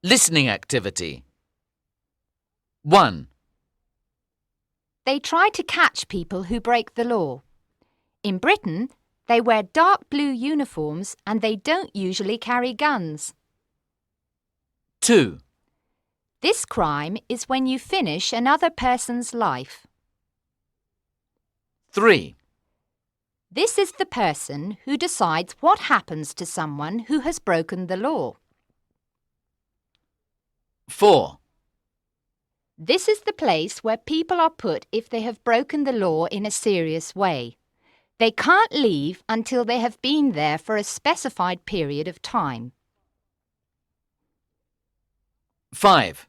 Listening activity. 1, They try to catch people who break the law. In Britain, they wear dark blue uniforms and they don't usually carry guns. 2, This crime is when you finish another person's life. 3, This is the person who decides what happens to someone who has broken the law. 4, This is the place where people are put if they have broken the law in a serious way. They can't leave until they have been there for a specified period of time. 5,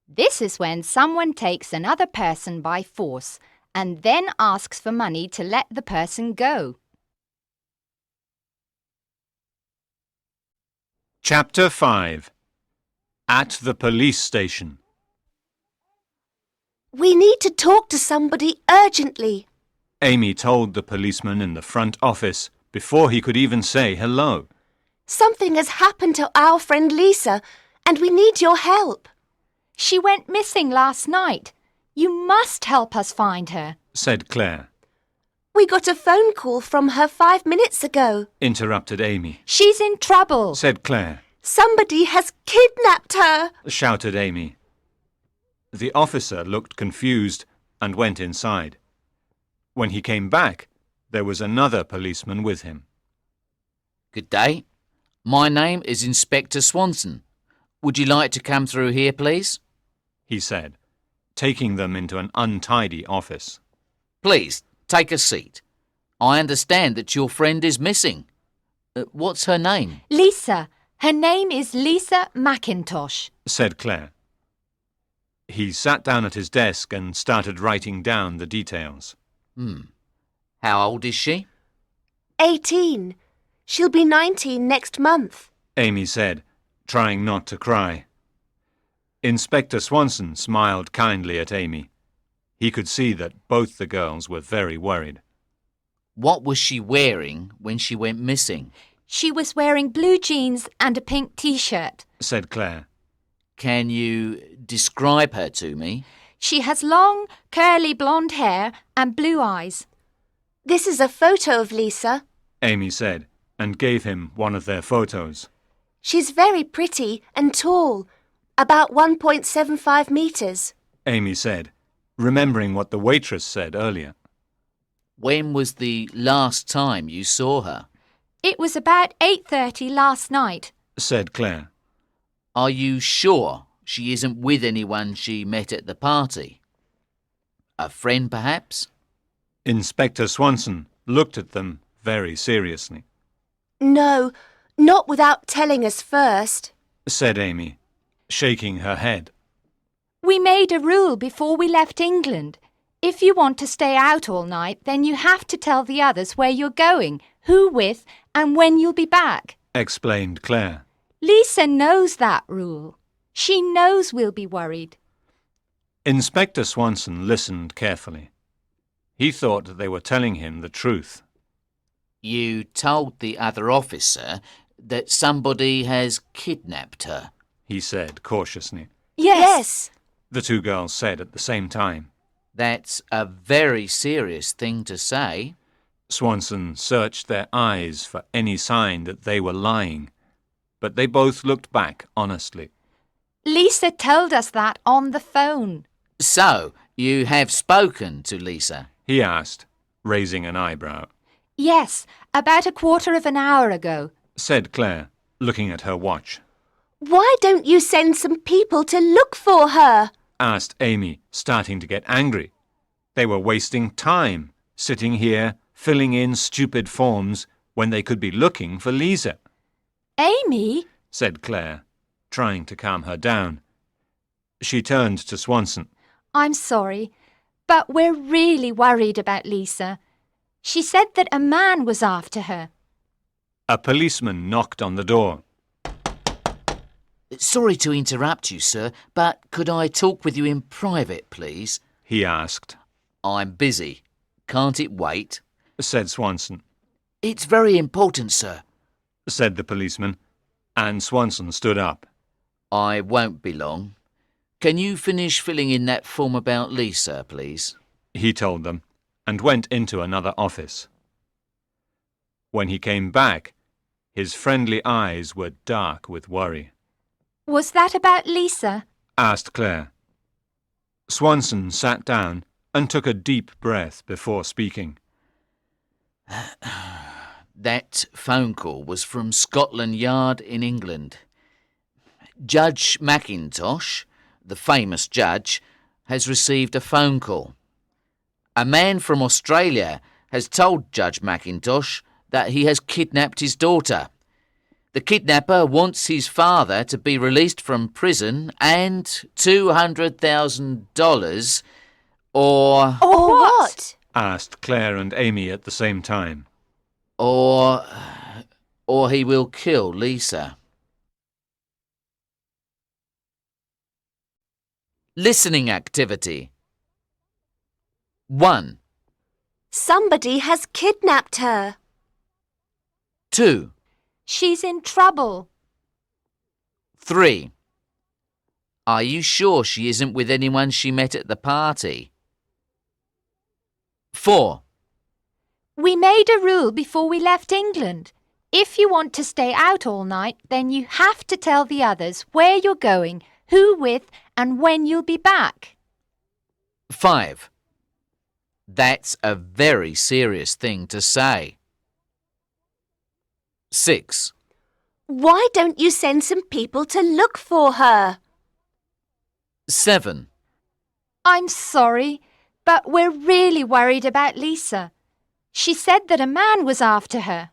This is when someone takes another person by force and then asks for money to let the person go. Chapter 5. At the police station. We need to talk to somebody urgently. Amy told the policeman in the front office before he could even say hello. Something has happened to our friend Lisa, and we need your help, She went missing last night. You must help us find her. Said Claire. We got a phone call from her 5 minutes ago. Interrupted Amy. She's in trouble. Said Claire. Somebody has kidnapped her. Shouted Amy. The officer looked confused and went inside. When he came back, there was another policeman with him. Good day. My name is Inspector Swanson. Would you like to come through here, please? He said, taking them into an untidy office. Please, take a seat. I understand that your friend is missing. What's her name? Lisa. Her name is Lisa McIntosh. Said Claire. He sat down at his desk and started writing down the details. How old is she? 18. She'll be 19 next month. Amy said, trying not to cry. Inspector Swanson smiled kindly at Amy. He could see that both the girls were very worried. What was she wearing when she went missing? She was wearing blue jeans and a pink t-shirt. Said Claire. Can you describe her to me? She has long, curly blonde hair and blue eyes. This is a photo of Lisa. Amy said, and gave him one of their photos. She's very pretty and tall, about 1.75 meters. Amy said, remembering what the waitress said earlier. When was the last time you saw her? It was about 8:30 last night. Said Claire. Are you sure she isn't with anyone she met at the party? A friend, perhaps? Inspector Swanson looked at them very seriously. No, not without telling us first. Said Amy, shaking her head. We made a rule before we left England. If you want to stay out all night, then you have to tell the others where you're going, who with, and when you'll be back. Explained Claire. Lisa knows that rule. She knows we'll be worried. Inspector Swanson listened carefully. He thought that they were telling him the truth. You told the other officer that somebody has kidnapped her. He said cautiously. Yes. The two girls said at the same time. That's a very serious thing to say. Swanson searched their eyes for any sign that they were lying, but they both looked back honestly. Lisa told us that on the phone. So, you have spoken to Lisa? He asked, raising an eyebrow. Yes, about a quarter of an hour ago. Said Claire, looking at her watch. Why don't you send some people to look for her? Asked Amy, starting to get angry. They were wasting time, sitting here, filling in stupid forms, when they could be looking for Lisa. Amy? Said Claire, trying to calm her down. She turned to Swanson. I'm sorry, but we're really worried about Lisa. She said that a man was after her. A policeman knocked on the door. Sorry to interrupt you, sir, but could I talk with you in private, please? He asked. I'm busy. Can't it wait? Said Swanson. It's very important, sir. Said the policeman, and Swanson stood up. I won't be long. Can you finish filling in that form about Lisa, please? He told them, and went into another office. When he came back, his friendly eyes were dark with worry. Was that about Lisa? Asked Claire. Swanson sat down and took a deep breath before speaking. That phone call was from Scotland Yard in England. Judge McIntosh, the famous judge, has received a phone call. A man from Australia has told Judge McIntosh that he has kidnapped his daughter. The kidnapper wants his father to be released from prison and $200,000 or What? Asked Claire and Amy at the same time. or he will kill Lisa. Listening activity. 1, Somebody has kidnapped her. 2, She's in trouble. 3. Are you sure she isn't with anyone she met at the party? 4. We made a rule before we left England. If you want to stay out all night, then you have to tell the others where you're going, who with, and when you'll be back. 5. That's a very serious thing to say. 6. Why don't you send some people to look for her? 7. I'm sorry, but we're really worried about Lisa. She said that a man was after her.